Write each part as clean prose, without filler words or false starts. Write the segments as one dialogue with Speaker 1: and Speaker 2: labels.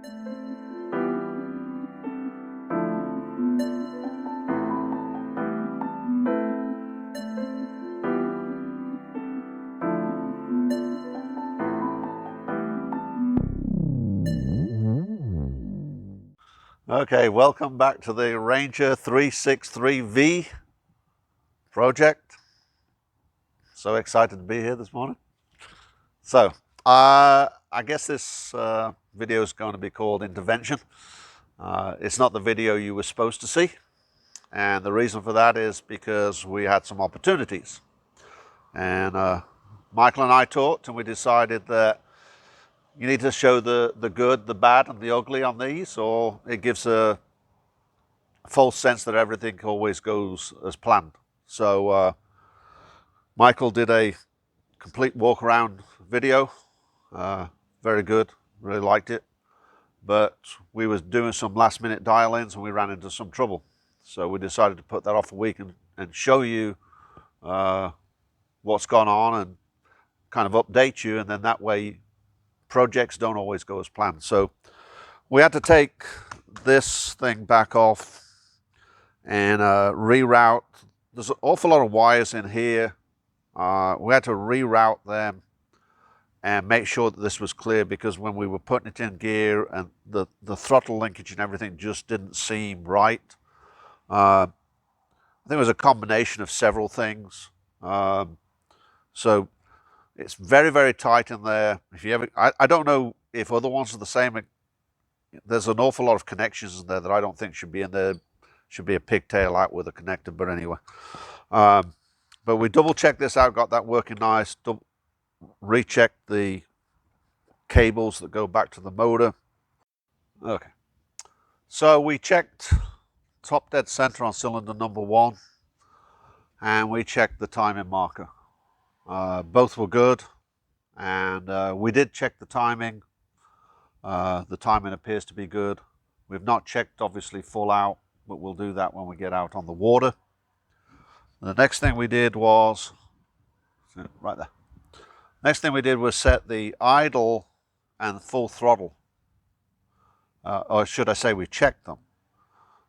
Speaker 1: Okay, welcome back to the Ranger 363V project. So excited to be here this morning. So, I guess this video is going to be called Intervention. It's not the video you were supposed to see. And the reason for that is because we had some opportunities. And Michael and I talked and we decided that you need to show the good, the bad, and the ugly on these, or it gives a false sense that everything always goes as planned. So Michael did a complete walk around video, very good, really liked it, but we was doing some last minute dial-ins and we ran into some trouble. So we decided to put that off a week and show you what's gone on and kind of update you, and then that way projects don't always go as planned. So we had to take this thing back off and reroute. There's an awful lot of wires in here. We had to reroute them and make sure that this was clear, because when we were putting it in gear and the throttle linkage and everything just didn't seem right. I think it was a combination of several things. So it's very, very tight in there. If you ever, I don't know if other ones are the same. There's an awful lot of connections in there that I don't think should be in there. Should be a pigtail out with a connector, but anyway. But we double checked this out, got that working nice. Rechecked the cables that go back to the motor. Okay. So we checked top dead center on cylinder number 1, and we checked the timing marker. Both were good, and we did check the timing. The timing appears to be good. We've not checked obviously full out, but we'll do that when we get out on the water. The next thing we did was, right there. Next thing we did was set the idle and full throttle. Or should I say we checked them.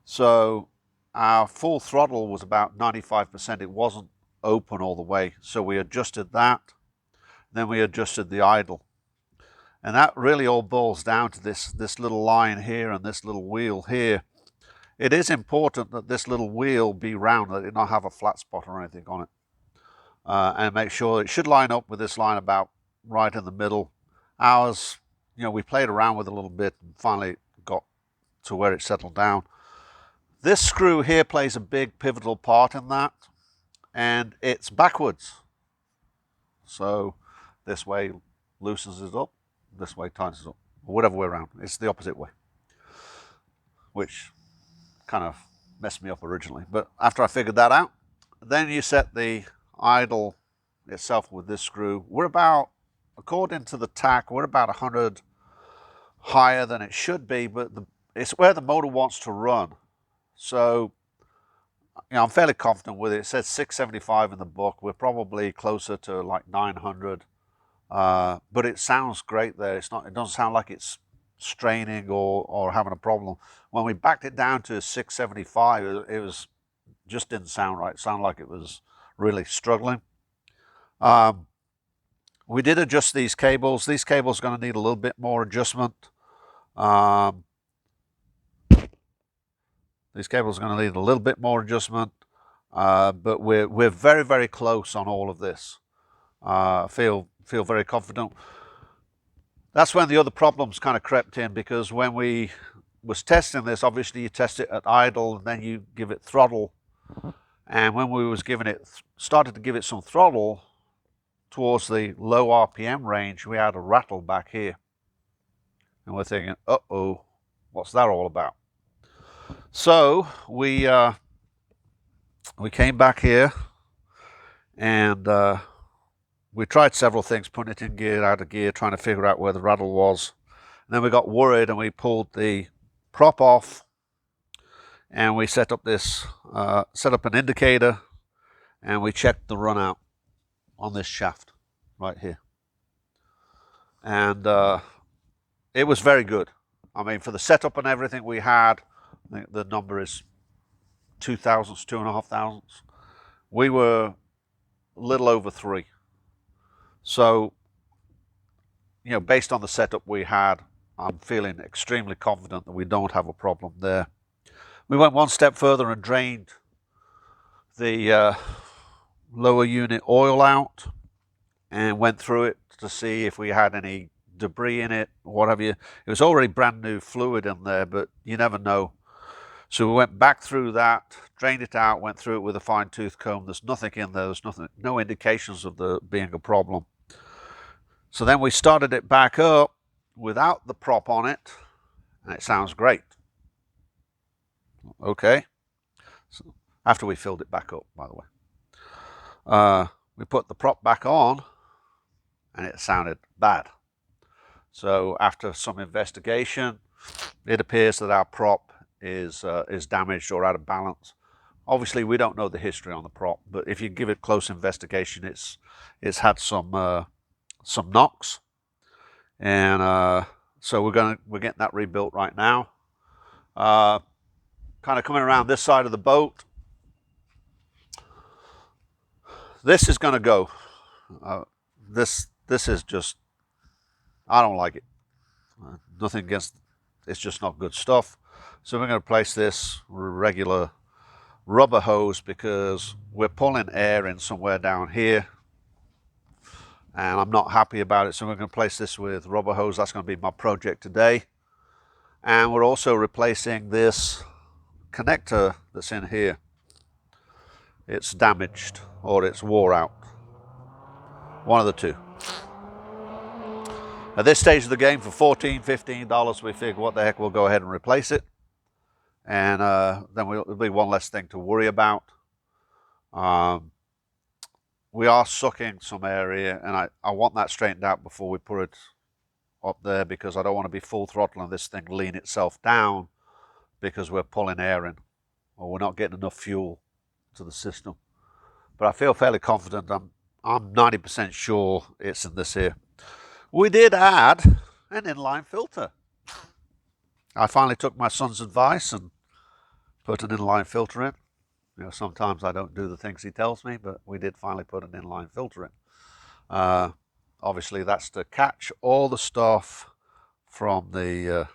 Speaker 1: So our full throttle was about 95%. It wasn't open all the way. So we adjusted that. Then we adjusted the idle. And that really all boils down to this little line here and this little wheel here. It is important that this little wheel be round, that it not have a flat spot or anything on it. And make sure it should line up with this line about right in the middle. Ours, you know, we played around with it a little bit and finally got to where it settled down. This screw here plays a big pivotal part in that, and it's backwards. So this way loosens it up, this way tightens it up, or whatever way around. It's the opposite way, which kind of messed me up originally. But after I figured that out, then you set the idle itself with this screw. We're about, according to the tack, we're about 100 higher than it should be, but it's where the motor wants to run. So, you know, I'm fairly confident with it. It says 675 in the book. We're probably closer to like 900, but it sounds great there. It's not. It doesn't sound like it's straining or having a problem. When we backed it down to 675, it was just didn't sound right. It sounded like it was really struggling. We did adjust these cables. These cables are going to need a little bit more adjustment. These cables are going to need a little bit more adjustment, but we're very, very close on all of this. Feel very confident. That's when the other problems kind of crept in, because when we was testing this, obviously you test it at idle and then you give it throttle. And when we was giving it, started to give it some throttle towards the low RPM range, we had a rattle back here. And we're thinking, uh-oh, what's that all about? So we came back here and we tried several things, putting it in gear, out of gear, trying to figure out where the rattle was. And then we got worried and we pulled the prop off and we set up this, set up an indicator, and we checked the run out on this shaft right here. And it was very good. I mean, for the setup and everything we had, I think the number is 2,000, 2,500. We were a little over 3. So, you know, based on the setup we had, I'm feeling extremely confident that we don't have a problem there. We went one step further and drained the lower unit oil out and went through it to see if we had any debris in it, or what have you. It was already brand new fluid in there, but you never know. So we went back through that, drained it out, went through it with a fine-tooth comb. There's nothing in there. There's nothing, no indications of there being a problem. So then we started it back up without the prop on it, and it sounds great. Okay. So after we filled it back up, by the way. We put the prop back on, and it sounded bad. So after some investigation, it appears that our prop is damaged or out of balance. Obviously, we don't know the history on the prop, but if you give it close investigation, it's had some knocks, and so we're getting that rebuilt right now. Kind of coming around this side of the boat. This is going to go. This is just, I don't like it. Nothing against, it's just not good stuff. So we're going to place this regular rubber hose because we're pulling air in somewhere down here, and I'm not happy about it. So we're going to place this with rubber hose. That's going to be my project today. And we're also replacing this connector that's in here. It's damaged or it's wore out. One of the two. At this stage of the game, for $14, $15, we figure what the heck, we'll go ahead and replace it. And then it'll be one less thing to worry about. We are sucking some area, and I want that straightened out before we put it up there, because I don't want to be full throttle and this thing lean itself down because we're pulling air in or we're not getting enough fuel to the system. But I feel fairly confident. I'm 90% sure it's in this here. We did add an inline filter. I finally took my son's advice and put an inline filter in. You know, sometimes I don't do the things he tells me, but we did finally put an inline filter in. Obviously, that's to catch all the stuff from the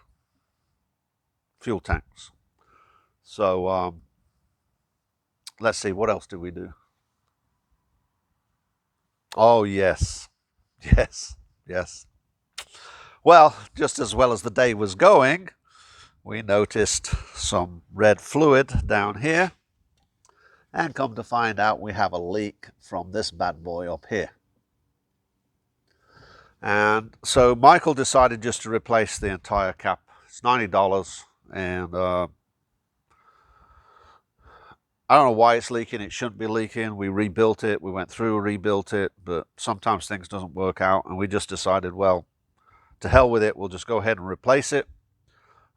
Speaker 1: fuel tanks. So let's see, what else did we do? Oh, yes. Yes. Well, just as well as the day was going, we noticed some red fluid down here. And come to find out, we have a leak from this bad boy up here. And so Michael decided just to replace the entire cap. It's $90, and I don't know why it's leaking. It shouldn't be leaking. We rebuilt it. We went through, rebuilt it, but sometimes things doesn't work out, and we just decided, well, to hell with it. We'll just go ahead and replace it.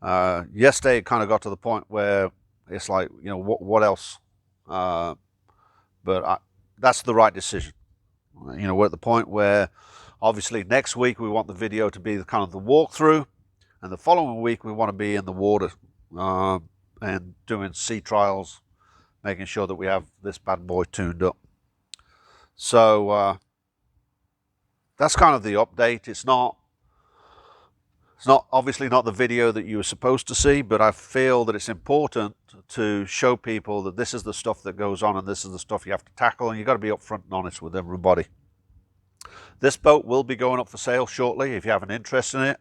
Speaker 1: Yesterday, it kind of got to the point where it's like, you know, what else? But that's the right decision. You know, we're at the point where obviously next week we want the video to be kind of the walkthrough, and the following week we want to be in the water and doing sea trials, making sure that we have this bad boy tuned up. So that's kind of the update. It's not obviously not the video that you were supposed to see, but I feel that it's important to show people that this is the stuff that goes on and this is the stuff you have to tackle, and you've got to be upfront and honest with everybody. This boat will be going up for sale shortly. If you have an interest in it,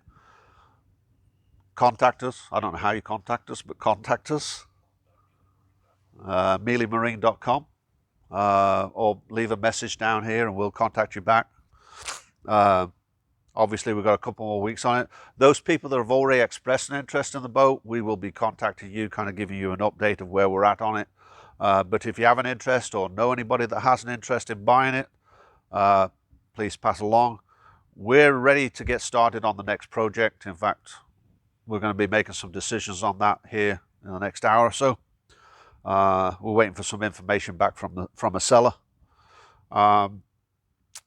Speaker 1: contact us. I don't know how you contact us, but contact us. Mealeymarine.com, or leave a message down here and we'll contact you back. Obviously, we've got a couple more weeks on it. Those people that have already expressed an interest in the boat, we will be contacting you, kind of giving you an update of where we're at on it. But if you have an interest or know anybody that has an interest in buying it, please pass along. We're ready to get started on the next project. In fact, we're going to be making some decisions on that here in the next hour or so. We're waiting for some information back from a seller.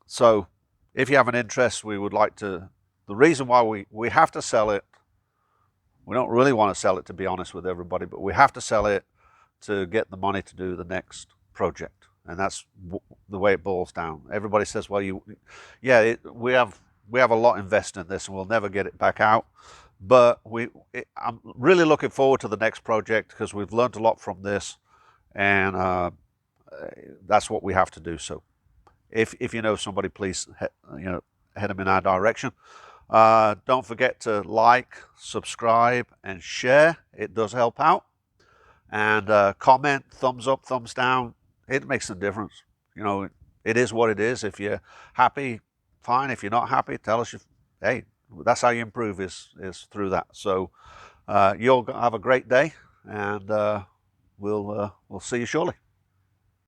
Speaker 1: So if you have an interest, we would like to, the reason why we have to sell it We don't really want to sell it, to be honest with everybody, but we have to sell it to get the money to do the next project. And that's the way it boils down. Everybody says, well, we have a lot invested in this and we'll never get it back out. But I'm really looking forward to the next project because we've learned a lot from this, and that's what we have to do. So if you know somebody, please head them in our direction. Don't forget to like, subscribe, and share. It does help out. And comment, thumbs up, thumbs down. It makes a difference. It is what it is. If you're happy, fine. If you're not happy, tell us. Hey, that's how you improve is through that. So you'll have a great day, and we'll see you shortly.